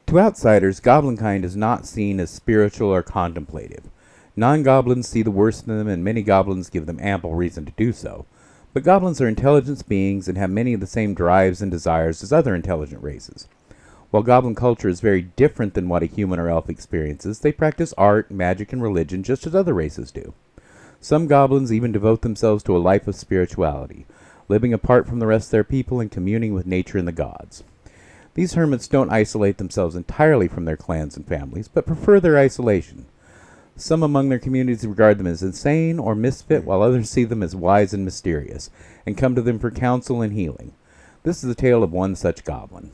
To outsiders, goblinkind is not seen as spiritual or contemplative. Non-goblins see the worst in them, and many goblins give them ample reason to do so. But goblins are intelligent beings and have many of the same drives and desires as other intelligent races. While goblin culture is very different than what a human or elf experiences, they practice art, magic, and religion just as other races do. Some goblins even devote themselves to a life of spirituality, living apart from the rest of their people and communing with nature and the gods. These hermits don't isolate themselves entirely from their clans and families, but prefer their isolation. Some among their communities regard them as insane or misfit, while others see them as wise and mysterious, and come to them for counsel and healing. This is the tale of one such goblin.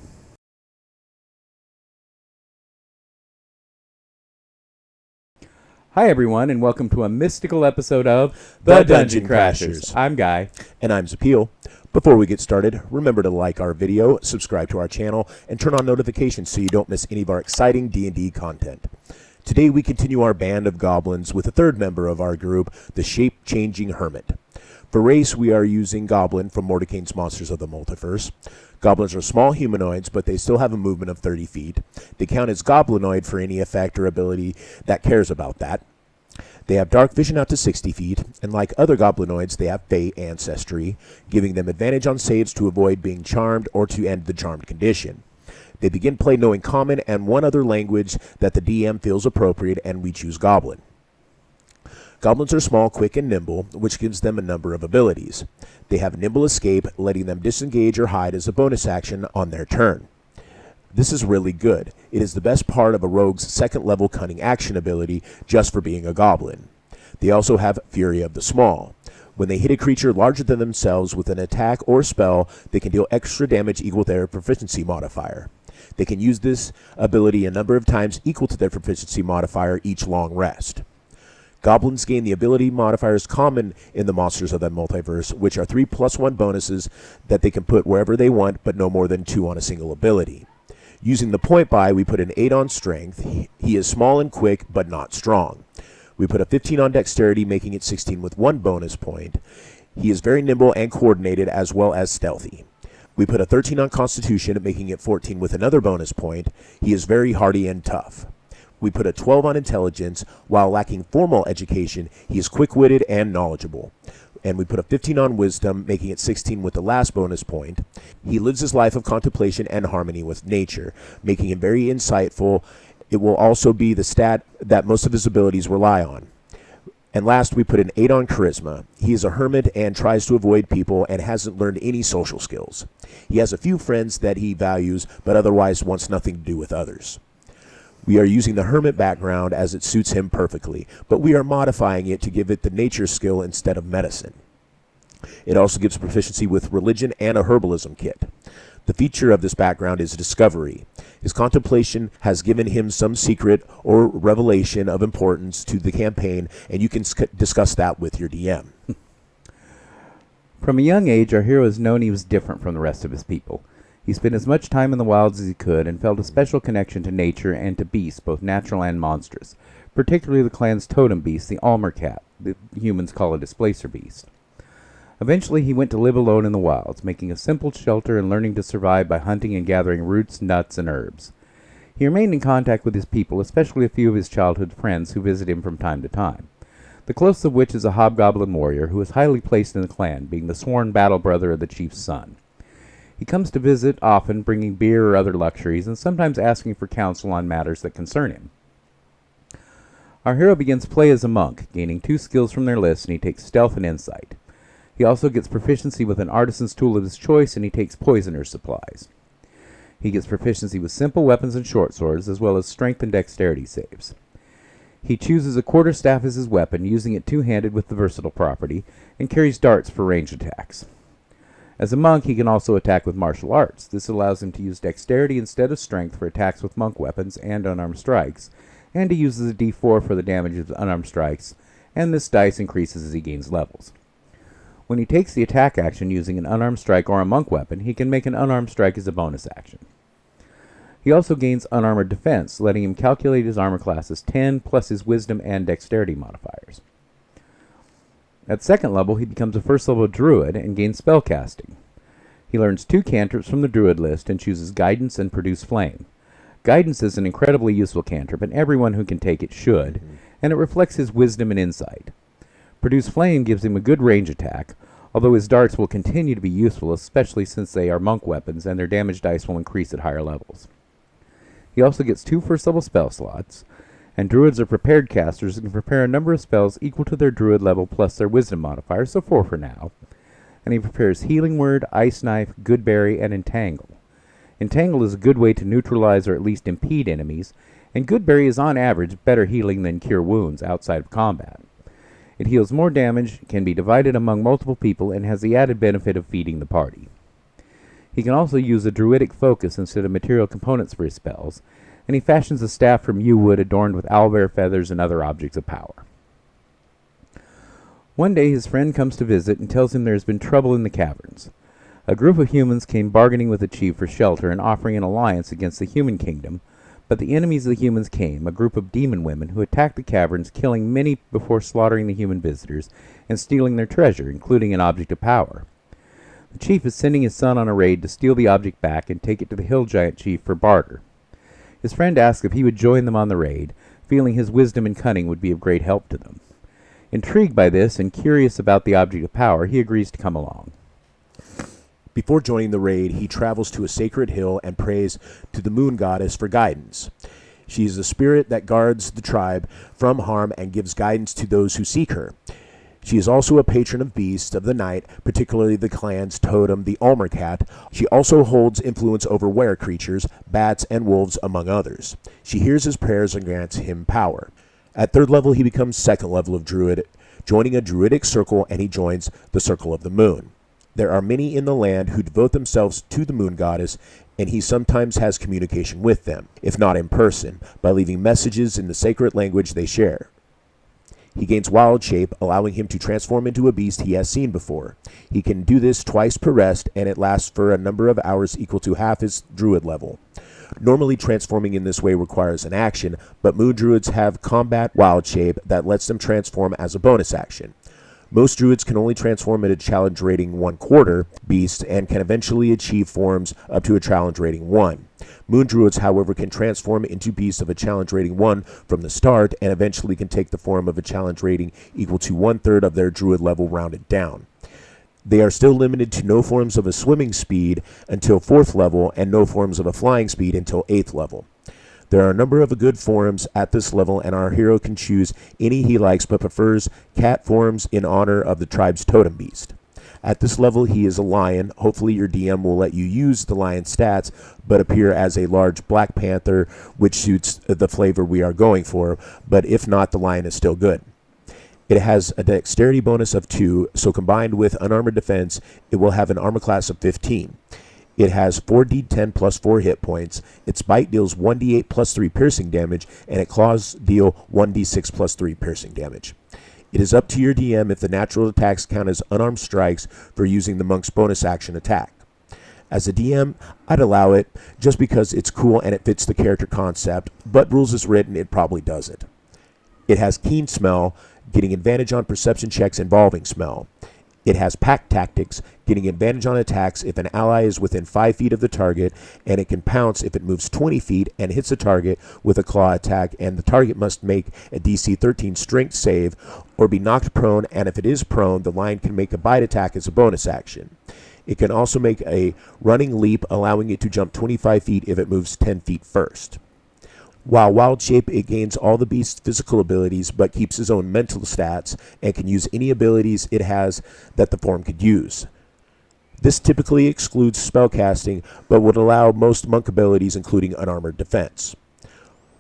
Hi everyone, and welcome to a mystical episode of The Dungeon Crashers. I'm Guy. And I'm Zapeel. Before we get started, remember to like our video, subscribe to our channel, and turn on notifications so you don't miss any of our exciting D&D content. Today we continue our band of goblins with a third member of our group, the Shape-Changing Hermit. For race, we are using Goblin from Mordecai's Monsters of the Multiverse. Goblins are small humanoids, but they still have a movement of 30 feet. They count as goblinoid for any effect or ability that cares about that. They have dark vision out to 60 feet, and like other goblinoids, they have Fey ancestry, giving them advantage on saves to avoid being charmed or to end the charmed condition. They begin play knowing common and one other language that the DM feels appropriate, and we choose Goblin. Goblins are small, quick, and nimble, which gives them a number of abilities. They have nimble escape, letting them disengage or hide as a bonus action on their turn. This is really good. It is the best part of a rogue's second-level cunning action ability just for being a goblin. They also have Fury of the Small. When they hit a creature larger than themselves with an attack or spell, they can deal extra damage equal to their proficiency modifier. They can use this ability a number of times equal to their proficiency modifier each long rest. Goblins gain the ability modifiers common in the Monsters of the Multiverse, which are 3+1 bonuses that they can put wherever they want, but no more than 2 on a single ability. Using the point buy, we put an 8 on strength. He is small and quick, but not strong. We put a 15 on dexterity, making it 16 with 1 bonus point. He is very nimble and coordinated, as well as stealthy. We put a 13 on constitution, making it 14 with another bonus point. He is very hardy and tough. We put a 12 on intelligence. While lacking formal education, he is quick-witted and knowledgeable. And we put a 15 on wisdom, making it 16 with the last bonus point. He lives his life of contemplation and harmony with nature, making him very insightful. It will also be the stat that most of his abilities rely on. And last, we put an 8 on charisma. He is a hermit and tries to avoid people and hasn't learned any social skills. He has a few friends that he values, but otherwise wants nothing to do with others. We are using the hermit background as it suits him perfectly, but we are modifying it to give it the nature skill instead of medicine. It also gives proficiency with religion and a herbalism kit. The feature of this background is discovery. His contemplation has given him some secret or revelation of importance to the campaign, and you can discuss that with your DM. From a young age, our hero has known he was different from the rest of his people. He spent as much time in the wilds as he could and felt a special connection to nature and to beasts, both natural and monstrous, particularly the clan's totem beast, the Almer cat. The humans call a displacer beast. Eventually, he went to live alone in the wilds, making a simple shelter and learning to survive by hunting and gathering roots, nuts, and herbs. He remained in contact with his people, especially a few of his childhood friends who visit him from time to time, the closest of which is a hobgoblin warrior who is highly placed in the clan, being the sworn battle brother of the chief's son. He comes to visit, often bringing beer or other luxuries, and sometimes asking for counsel on matters that concern him. Our hero begins play as a monk, gaining 2 skills from their list, and he takes stealth and insight. He also gets proficiency with an artisan's tool of his choice, and he takes poisoner's supplies. He gets proficiency with simple weapons and short swords, as well as strength and dexterity saves. He chooses a quarterstaff as his weapon, using it two-handed with the versatile property, and carries darts for ranged attacks. As a monk, he can also attack with martial arts. This allows him to use dexterity instead of strength for attacks with monk weapons and unarmed strikes, and he uses a d4 for the damage of unarmed strikes, and this dice increases as he gains levels. When he takes the attack action using an unarmed strike or a monk weapon, he can make an unarmed strike as a bonus action. He also gains unarmored defense, letting him calculate his armor class as 10 plus his wisdom and dexterity modifiers. At second level, he becomes a first-level druid and gains spellcasting. He learns 2 cantrips from the druid list and chooses guidance and produce flame. Guidance is an incredibly useful cantrip, and everyone who can take it should, and it reflects his wisdom and insight. Produce Flame gives him a good range attack, although his darts will continue to be useful, especially since they are monk weapons and their damage dice will increase at higher levels. He also gets 2 first-level spell slots, and druids are prepared casters and can prepare a number of spells equal to their druid level plus their wisdom modifier, so 4 for now. And he prepares Healing Word, Ice Knife, Goodberry, and Entangle. Entangle is a good way to neutralize or at least impede enemies, and Goodberry is on average better healing than Cure Wounds outside of combat. It heals more damage, can be divided among multiple people, and has the added benefit of feeding the party. He can also use a druidic focus instead of material components for his spells, and he fashions a staff from yew wood adorned with owlbear feathers and other objects of power. One day his friend comes to visit and tells him there has been trouble in the caverns. A group of humans came bargaining with the chief for shelter and offering an alliance against the human kingdom, but the enemies of the humans came, a group of demon women who attacked the caverns, killing many before slaughtering the human visitors and stealing their treasure, including an object of power. The chief is sending his son on a raid to steal the object back and take it to the hill giant chief for barter. His friend asks if he would join them on the raid, feeling his wisdom and cunning would be of great help to them. Intrigued by this and curious about the object of power, he agrees to come along. Before joining the raid, he travels to a sacred hill and prays to the moon goddess for guidance. She is the spirit that guards the tribe from harm and gives guidance to those who seek her. She is also a patron of beasts of the night, particularly the clan's totem, the Almer cat. She also holds influence over were creatures, bats, and wolves, among others. She hears his prayers and grants him power. At 3rd level, he becomes 2nd level of druid, joining a druidic circle, and he joins the Circle of the Moon. There are many in the land who devote themselves to the moon goddess, and he sometimes has communication with them, if not in person, by leaving messages in the sacred language they share. He gains wild shape, allowing him to transform into a beast he has seen before. He can do this twice per rest, and it lasts for a number of hours equal to half his druid level. Normally, transforming in this way requires an action, but moon druids have combat wild shape that lets them transform as a bonus action. Most druids can only transform at a challenge rating 1/4 beast and can eventually achieve forms up to a challenge rating 1. Moon druids, however, can transform into beasts of a challenge rating 1 from the start and eventually can take the form of a challenge rating equal to 1/3 of their druid level rounded down. They are still limited to no forms of a swimming speed until 4th level and no forms of a flying speed until 8th level. There are a number of good forms at this level, and our hero can choose any he likes but prefers cat forms in honor of the tribe's totem beast. At this level, he is a lion. Hopefully your DM will let you use the lion stats, but appear as a large black panther, which suits the flavor we are going for, but if not, the lion is still good. It has a dexterity bonus of 2, so combined with unarmored defense, it will have an armor class of 15. It has 4d10 plus 4 hit points, its bite deals 1d8 plus 3 piercing damage, and its claws deal 1d6 plus 3 piercing damage. It is up to your DM if the natural attacks count as unarmed strikes for using the monk's bonus action attack. As a DM, I'd allow it just because it's cool and it fits the character concept, but rules as written, it probably doesn't. It has Keen Smell, getting advantage on perception checks involving smell. It has Pack Tactics, getting advantage on attacks if an ally is within 5 feet of the target, and it can pounce if it moves 20 feet and hits a target with a claw attack, and the target must make a DC 13 strength save or be knocked prone, and if it is prone, the lion can make a bite attack as a bonus action. It can also make a running leap, allowing it to jump 25 feet if it moves 10 feet first. While wild shape, it gains all the beast's physical abilities but keeps his own mental stats and can use any abilities it has that the form could use. This typically excludes spellcasting but would allow most monk abilities, including unarmored defense.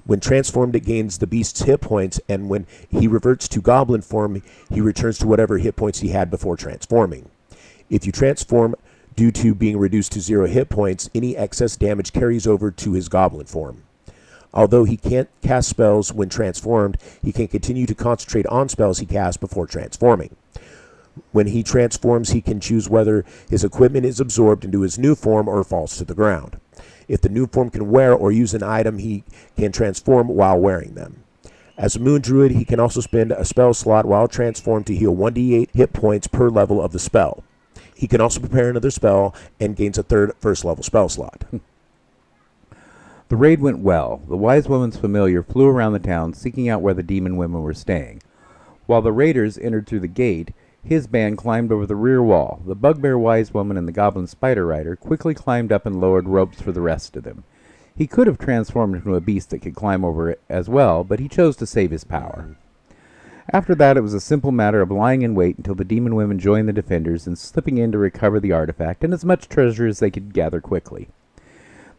When transformed, it gains the beast's hit points, and when he reverts to goblin form, he returns to whatever hit points he had before transforming. If you transform due to being reduced to 0 hit points, any excess damage carries over to his goblin form. Although he can't cast spells when transformed, he can continue to concentrate on spells he casts before transforming. When he transforms, he can choose whether his equipment is absorbed into his new form or falls to the ground. If the new form can wear or use an item, he can transform while wearing them. As a moon druid, he can also spend a spell slot while transformed to heal 1d8 hit points per level of the spell. He can also prepare another spell and gains a third first level spell slot. The raid went well. The wise woman's familiar flew around the town seeking out where the demon women were staying. While the raiders entered through the gate, his band climbed over the rear wall. The bugbear wise woman and the goblin spider rider quickly climbed up and lowered ropes for the rest of them. He could have transformed into a beast that could climb over it as well, but he chose to save his power. After that, it was a simple matter of lying in wait until the demon women joined the defenders and slipping in to recover the artifact and as much treasure as they could gather quickly.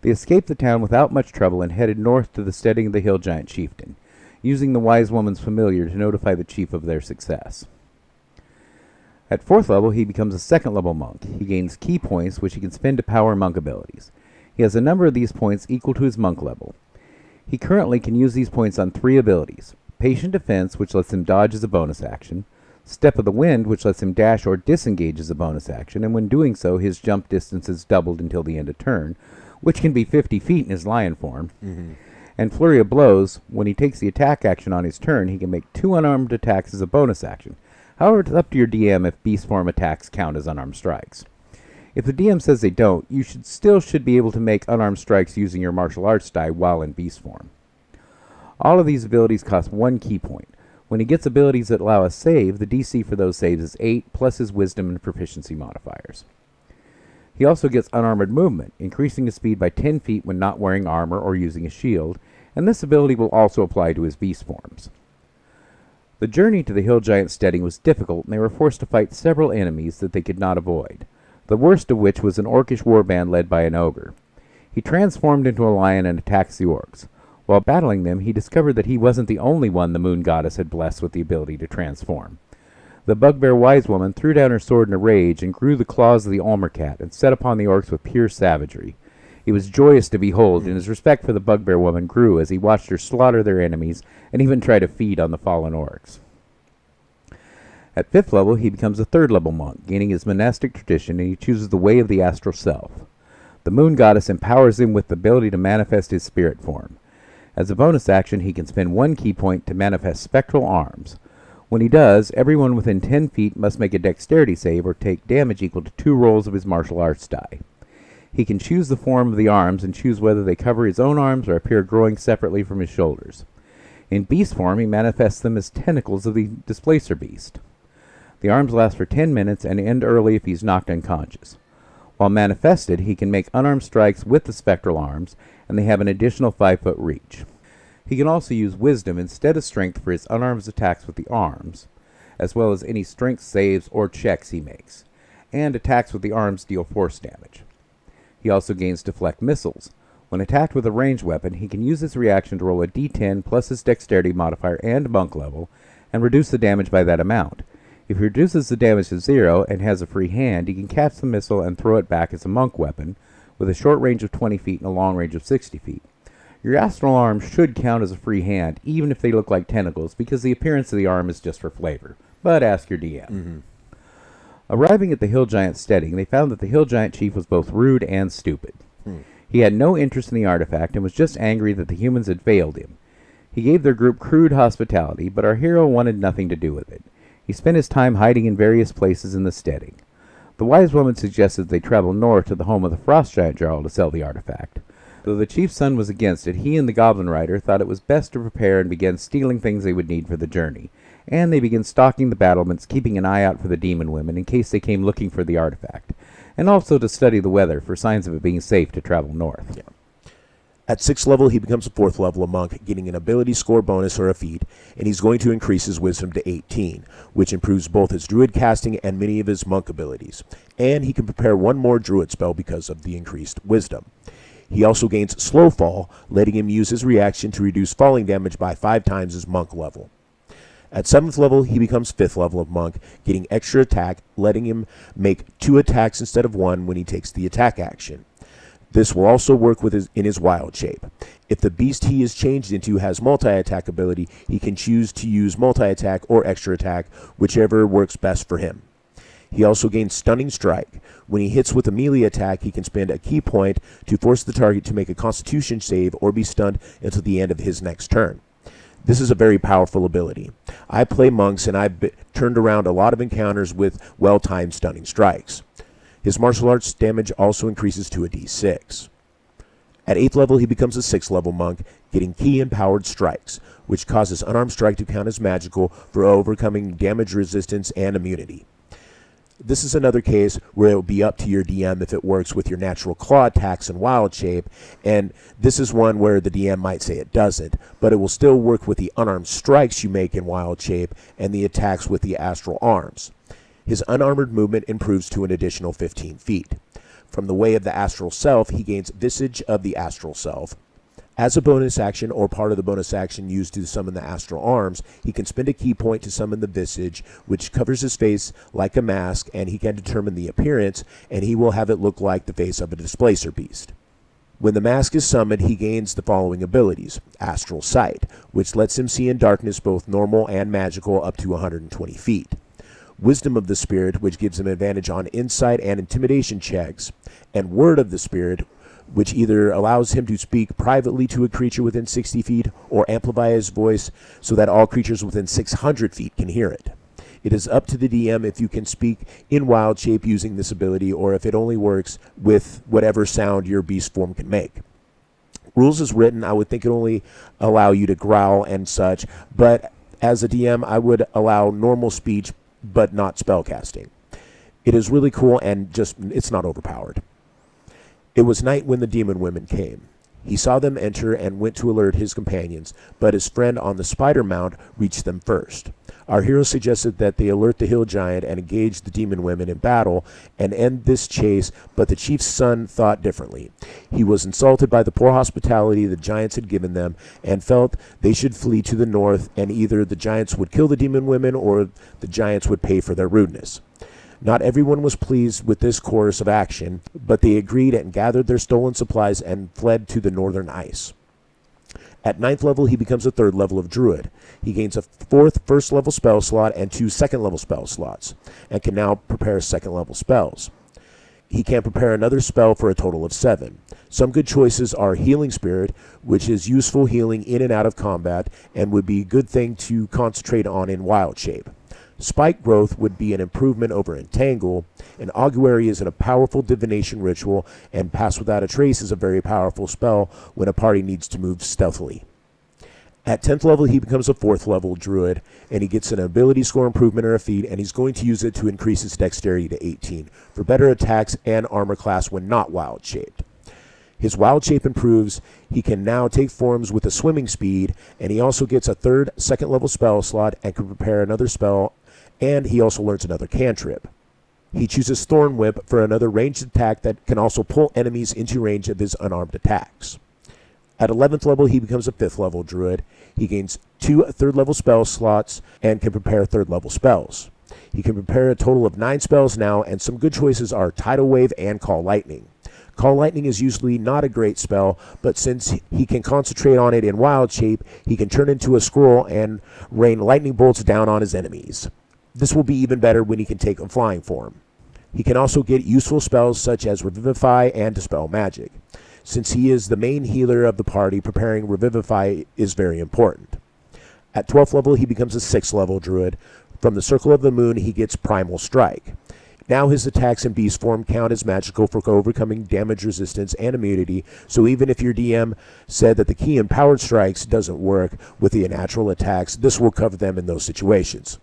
They escaped the town without much trouble and headed north to the steading of the hill giant chieftain, using the wise woman's familiar to notify the chief of their success. At 4th level, he becomes a 2nd level monk. He gains key points, which he can spend to power monk abilities. He has a number of these points equal to his monk level. He currently can use these points on 3 abilities: Patient Defense, which lets him dodge as a bonus action; Step of the Wind, which lets him dash or disengage as a bonus action, and when doing so, his jump distance is doubled until the end of turn, which can be 50 feet in his lion form; and Flurry of Blows. When he takes the attack action on his turn, he can make 2 unarmed attacks as a bonus action. However, it's up to your DM if beast form attacks count as unarmed strikes. If the DM says they don't, you should be able to make unarmed strikes using your martial arts die while in beast form. All of these abilities cost 1 key point. When he gets abilities that allow a save, the DC for those saves is 8 plus his wisdom and proficiency modifiers. He also gets unarmored movement, increasing his speed by 10 feet when not wearing armor or using a shield, and this ability will also apply to his beast forms. The journey to the hill giant's steading was difficult, and they were forced to fight several enemies that they could not avoid, the worst of which was an orcish warband led by an ogre. He transformed into a lion and attacked the orcs. While battling them, he discovered that he wasn't the only one the moon goddess had blessed with the ability to transform. The bugbear wise woman threw down her sword in a rage and grew the claws of the Ulmer cat and set upon the orcs with pure savagery. He was joyous to behold, and his respect for the bugbear woman grew as he watched her slaughter their enemies and even try to feed on the fallen orcs. At 5th level, he becomes a 3rd level monk, gaining his monastic tradition, and he chooses the way of the astral self. The moon goddess empowers him with the ability to manifest his spirit form. As a bonus action, he can spend 1 key point to manifest spectral arms. When he does, everyone within 10 feet must make a dexterity save or take damage equal to 2 rolls of his martial arts die. He can choose the form of the arms and choose whether they cover his own arms or appear growing separately from his shoulders. In beast form, he manifests them as tentacles of the displacer beast. The arms last for 10 minutes and end early if he's knocked unconscious. While manifested, he can make unarmed strikes with the spectral arms, and they have an additional 5-foot reach. He can also use wisdom instead of strength for his unarmed attacks with the arms, as well as any strength saves or checks he makes, and attacks with the arms deal force damage. He also gains deflect missiles. When attacked with a ranged weapon, he can use this reaction to roll a d10 plus his dexterity modifier and monk level, and reduce the damage by that amount. If he reduces the damage to 0 and has a free hand, he can catch the missile and throw it back as a monk weapon, with a short range of 20 feet and a long range of 60 feet. Your astral arm should count as a free hand, even if they look like tentacles, because the appearance of the arm is just for flavor. But ask your DM. Arriving at the hill giant's steading, they found that the hill giant chief was both rude and stupid. He had no interest in the artifact and was just angry that the humans had failed him. He gave their group crude hospitality, but our hero wanted nothing to do with it. He spent his time hiding in various places in the steading. The wise woman suggested they travel north to the home of the frost giant Jarl to sell the artifact. Though the chief's son was against it, he and the goblin rider thought it was best to prepare and began stealing things they would need for the journey. And they began stalking the battlements, keeping an eye out for the demon women in case they came looking for the artifact, and also to study the weather for signs of it being safe to travel north. At 6th level, he becomes a 4th level monk, getting an ability score bonus or a feat, and he's going to increase his wisdom to 18, which improves both his druid casting and many of his monk abilities. And he can prepare 1 more druid spell because of the increased wisdom. He also gains slow fall, letting him use his reaction to reduce falling damage by 5 times his monk level. At 7th level, he becomes 5th level of monk, getting extra attack, letting him make 2 attacks instead of 1 when he takes the attack action. This will also work with in his wild shape. If the beast he is changed into has multi-attack ability, he can choose to use multi-attack or extra attack, whichever works best for him. He also gains Stunning Strike. When he hits with a melee attack, he can spend a key point to force the target to make a Constitution save or be stunned until the end of his next turn. This is a very powerful ability. I play monks, and I've turned around a lot of encounters with well-timed Stunning Strikes. His martial arts damage also increases to a d6. At 8th level, he becomes a 6th level monk, getting key empowered strikes, which causes unarmed strike to count as magical for overcoming damage resistance and immunity. This is another case where it will be up to your DM if it works with your natural claw attacks and wild shape, and this is one where the DM might say it doesn't, but it will still work with the unarmed strikes you make in wild shape and the attacks with the astral arms. His unarmored movement improves to an additional 15 feet. From the way of the astral self, he gains Visage of the astral self. As a bonus action or part of the bonus action used to summon the astral arms, he can spend a key point to summon the Visage, which covers his face like a mask, and he can determine the appearance, and he will have it look like the face of a displacer beast. When the mask is summoned, he gains the following abilities. Astral Sight, which lets him see in darkness both normal and magical up to 120 feet. Wisdom of the Spirit, which gives him advantage on insight and intimidation checks. And Word of the Spirit, which either allows him to speak privately to a creature within 60 feet or amplify his voice so that all creatures within 600 feet can hear it. It is up to the DM if you can speak in wild shape using this ability or if it only works with whatever sound your beast form can make. Rules as written, I would think it only allow you to growl and such, but as a DM, I would allow normal speech but not spellcasting. It is really cool and it's not overpowered. It was night when the demon women came. He saw them enter and went to alert his companions, but his friend on the spider mount reached them first. Our hero suggested that they alert the hill giant and engage the demon women in battle and end this chase, but the chief's son thought differently. He was insulted by the poor hospitality the giants had given them and felt they should flee to the north, and either the giants would kill the demon women or the giants would pay for their rudeness. Not everyone was pleased with this course of action, but they agreed and gathered their stolen supplies and fled to the northern ice. At 9th level, he becomes a 3rd level of Druid. He gains a 4th first level spell slot and 2 second level spell slots, and can now prepare second level spells. He can prepare another spell for a total of 7. Some good choices are Healing Spirit, which is useful healing in and out of combat, and would be a good thing to concentrate on in wild shape. Spike Growth would be an improvement over Entangle, and Augury is a powerful divination ritual, and Pass Without a Trace is a very powerful spell when a party needs to move stealthily. At 10th level, he becomes a 4th level Druid, and he gets an ability score improvement or a feat, and he's going to use it to increase his dexterity to 18 for better attacks and armor class when not wild shaped. His wild shape improves, he can now take forms with a swimming speed, and he also gets a 3rd second level spell slot and can prepare another spell, and he also learns another cantrip. He chooses Thorn Whip for another ranged attack that can also pull enemies into range of his unarmed attacks. At 11th level, he becomes a 5th level Druid. He gains 2 3rd level spell slots and can prepare 3rd level spells. He can prepare a total of 9 spells now, and some good choices are Tidal Wave and Call Lightning. Call Lightning is usually not a great spell, but since he can concentrate on it in wild shape, he can turn into a squirrel and rain lightning bolts down on his enemies. This will be even better when he can take a flying form. He can also get useful spells such as Revivify and Dispel Magic. Since he is the main healer of the party, preparing Revivify is very important. At 12th level, he becomes a 6th level Druid. From the Circle of the Moon, he gets Primal Strike. Now his attacks in beast form count as magical for overcoming damage resistance and immunity, so even if your DM said that the key empowered strikes doesn't work with the natural attacks, this will cover them in those situations.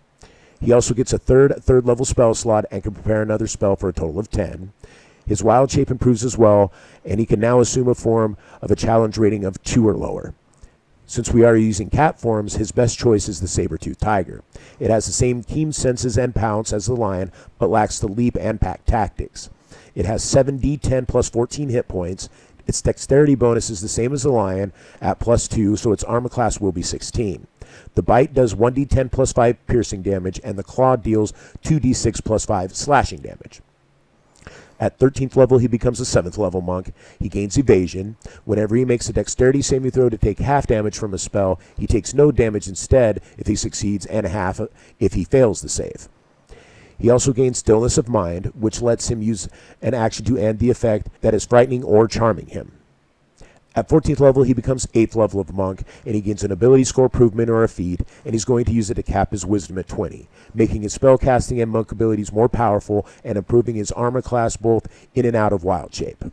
He also gets a 3rd level spell slot and can prepare another spell for a total of 10. His wild shape improves as well, and he can now assume a form of a challenge rating of 2 or lower. Since we are using cat forms, his best choice is the saber-toothed tiger. It has the same keen senses and pounce as the lion, but lacks the leap and pack tactics. It has 7d10 plus 14 hit points. Its dexterity bonus is the same as the lion at plus 2, so its armor class will be 16. The bite does 1d10 plus 5 piercing damage, and the claw deals 2d6 plus 5 slashing damage. At 13th level, he becomes a 7th level monk. He gains evasion. Whenever he makes a dexterity saving throw to take half damage from a spell, he takes no damage instead if he succeeds, and half if he fails the save. He also gains stillness of mind, which lets him use an action to end the effect that is frightening or charming him. At 14th level, he becomes 8th level of monk, and he gains an ability score improvement or a feat, and he's going to use it to cap his wisdom at 20, making his spellcasting and monk abilities more powerful and improving his armor class both in and out of wild shape.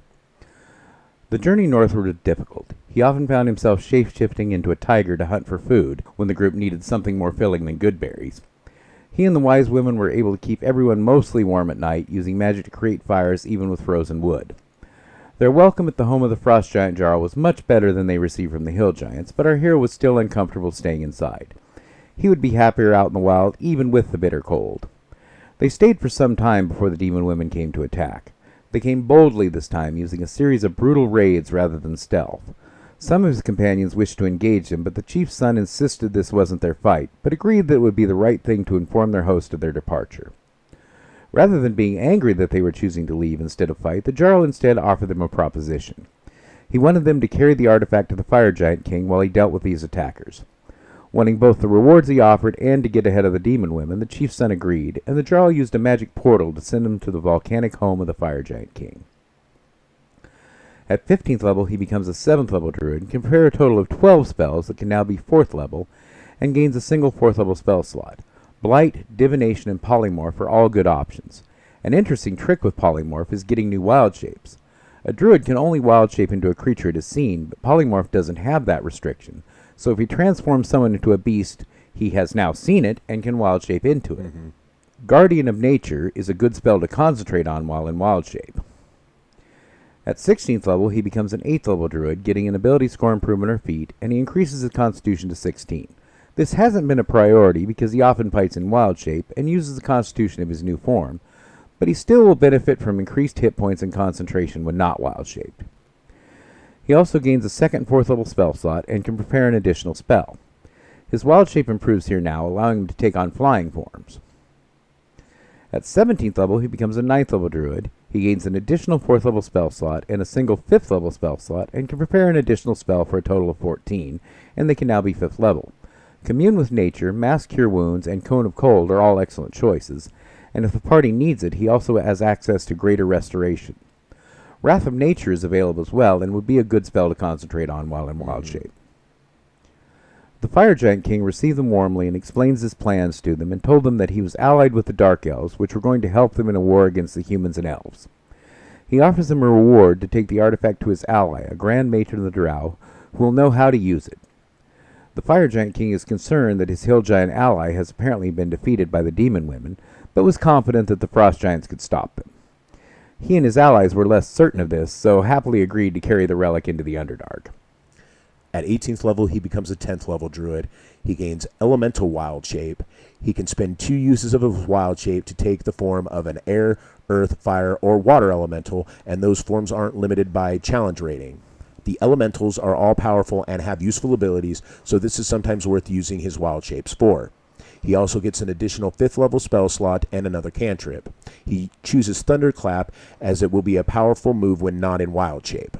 The journey northward was difficult. He often found himself shape-shifting into a tiger to hunt for food when the group needed something more filling than good berries. He and the wise women were able to keep everyone mostly warm at night, using magic to create fires even with frozen wood. Their welcome at the home of the frost giant Jarl was much better than they received from the hill giants, but our hero was still uncomfortable staying inside. He would be happier out in the wild, even with the bitter cold. They stayed for some time before the demon women came to attack. They came boldly this time, using a series of brutal raids rather than stealth. Some of his companions wished to engage him, but the chief's son insisted this wasn't their fight, but agreed that it would be the right thing to inform their host of their departure. Rather than being angry that they were choosing to leave instead of fight, the Jarl instead offered them a proposition. He wanted them to carry the artifact to the Fire Giant King while he dealt with these attackers. Wanting both the rewards he offered and to get ahead of the demon women, the chief's son agreed, and the Jarl used a magic portal to send him to the volcanic home of the Fire Giant King. At 15th level, he becomes a 7th level druid and can prepare a total of 12 spells that can now be 4th level, and gains a single 4th level spell slot. Blight, Divination, and Polymorph are all good options. An interesting trick with Polymorph is getting new wild shapes. A druid can only wild shape into a creature it has seen, but Polymorph doesn't have that restriction, so if he transforms someone into a beast, he has now seen it and can wild shape into it. Guardian of Nature is a good spell to concentrate on while in wild shape. At 16th level, he becomes an 8th level druid, getting an ability score improvement or feat, and he increases his constitution to 16. This hasn't been a priority because he often fights in wild shape and uses the constitution of his new form, but he still will benefit from increased hit points and concentration when not wild shaped. He also gains a 2nd and 4th level spell slot and can prepare an additional spell. His wild shape improves here now, allowing him to take on flying forms. At 17th level, he becomes a 9th level druid. He gains an additional 4th level spell slot and a single 5th level spell slot, and can prepare an additional spell for a total of 14, and they can now be 5th level. Commune with Nature, Mass Cure Wounds, and Cone of Cold are all excellent choices, and if the party needs it, he also has access to Greater Restoration. Wrath of Nature is available as well, and would be a good spell to concentrate on while in wild shape. The Fire Giant King received them warmly and explains his plans to them, and told them that he was allied with the Dark Elves, which were going to help them in a war against the humans and elves. He offers them a reward to take the artifact to his ally, a Grand Matron of the Drow, who will know how to use it. The Fire Giant King is concerned that his Hill Giant ally has apparently been defeated by the Demon Women, but was confident that the Frost Giants could stop them. He and his allies were less certain of this, so happily agreed to carry the relic into the Underdark. At 18th level, he becomes a 10th level druid. He gains elemental wild shape. He can spend 2 uses of his wild shape to take the form of an air, earth, fire, or water elemental, and those forms aren't limited by challenge rating. The elementals are all powerful and have useful abilities, so this is sometimes worth using his wild shapes for. He also gets an additional 5th level spell slot and another cantrip. He chooses Thunderclap, as it will be a powerful move when not in wild shape.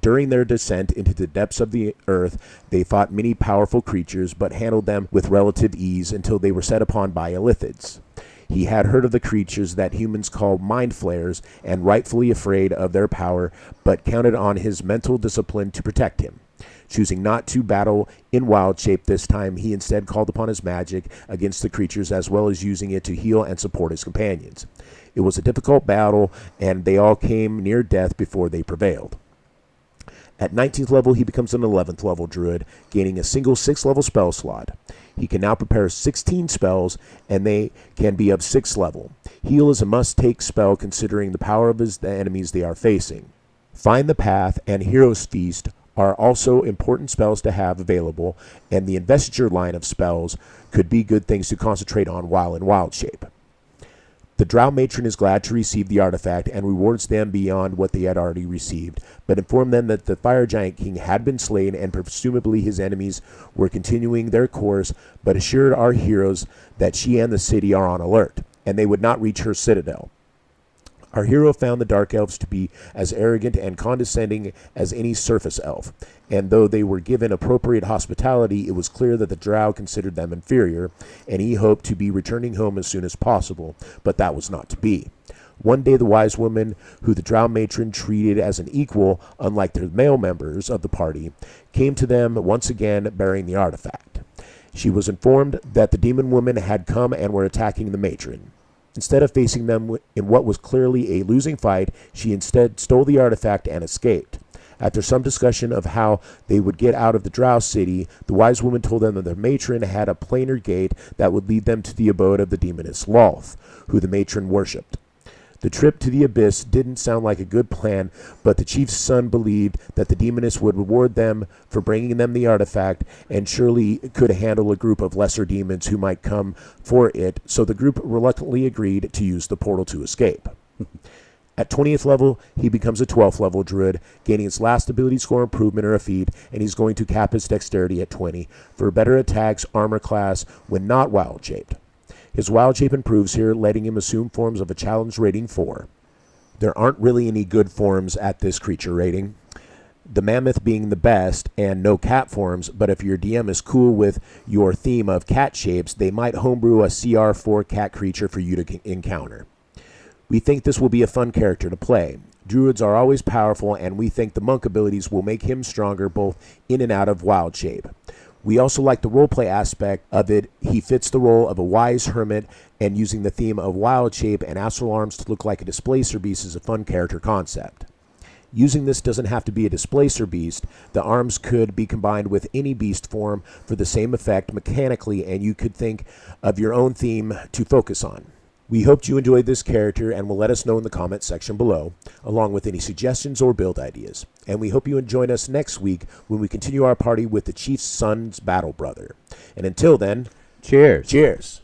During their descent into the depths of the earth, they fought many powerful creatures, but handled them with relative ease until they were set upon by Illithids. He had heard of the creatures that humans call mind flayers, and rightfully afraid of their power, but counted on his mental discipline to protect him. Choosing not to battle in wild shape this time, he instead called upon his magic against the creatures, as well as using it to heal and support his companions. It was a difficult battle, and they all came near death before they prevailed. At 19th level, he becomes an 11th level druid, gaining a single 6th level spell slot. He can now prepare 16 spells, and they can be of 6th level. Heal is a must-take spell considering the power of the enemies they are facing. Find the Path and Hero's Feast are also important spells to have available, and the Investiture line of spells could be good things to concentrate on while in wild shape. The Drow Matron is glad to receive the artifact and rewards them beyond what they had already received, but informed them that the Fire Giant King had been slain and presumably his enemies were continuing their course, but assured our heroes that she and the city are on alert, and they would not reach her citadel. Our hero found the Dark Elves to be as arrogant and condescending as any surface elf, and though they were given appropriate hospitality, it was clear that the Drow considered them inferior, and he hoped to be returning home as soon as possible, but that was not to be. One day the wise woman, who the Drow matron treated as an equal, unlike their male members of the party, came to them once again bearing the artifact. She was informed that the demon women had come and were attacking the matron. Instead of facing them in what was clearly a losing fight, she instead stole the artifact and escaped. After some discussion of how they would get out of the Drow City, the wise woman told them that their matron had a planar gate that would lead them to the abode of the demoness Lolth, who the matron worshipped. The trip to the abyss didn't sound like a good plan, but the chief's son believed that the demoness would reward them for bringing them the artifact and surely could handle a group of lesser demons who might come for it, so the group reluctantly agreed to use the portal to escape. At 20th level, he becomes a 12th level druid, gaining his last ability score improvement or a feat, and he's going to cap his dexterity at 20 for better attacks, armor class, when not wild-shaped. His wild shape improves here, letting him assume forms of a challenge rating 4. There aren't really any good forms at this creature rating, the mammoth being the best, and no cat forms, but if your DM is cool with your theme of cat shapes, they might homebrew a CR4 cat creature for you to encounter. We think this will be a fun character to play. Druids are always powerful, and we think the monk abilities will make him stronger both in and out of wild shape. We also like the roleplay aspect of it. He fits the role of a wise hermit, and using the theme of wild shape and astral arms to look like a displacer beast is a fun character concept. Using this doesn't have to be a displacer beast. The arms could be combined with any beast form for the same effect mechanically, and you could think of your own theme to focus on. We hoped you enjoyed this character and will let us know in the comments section below, along with any suggestions or build ideas. And we hope you join us next week when we continue our party with the Chief's son's battle brother. And until then, Cheers. Cheers.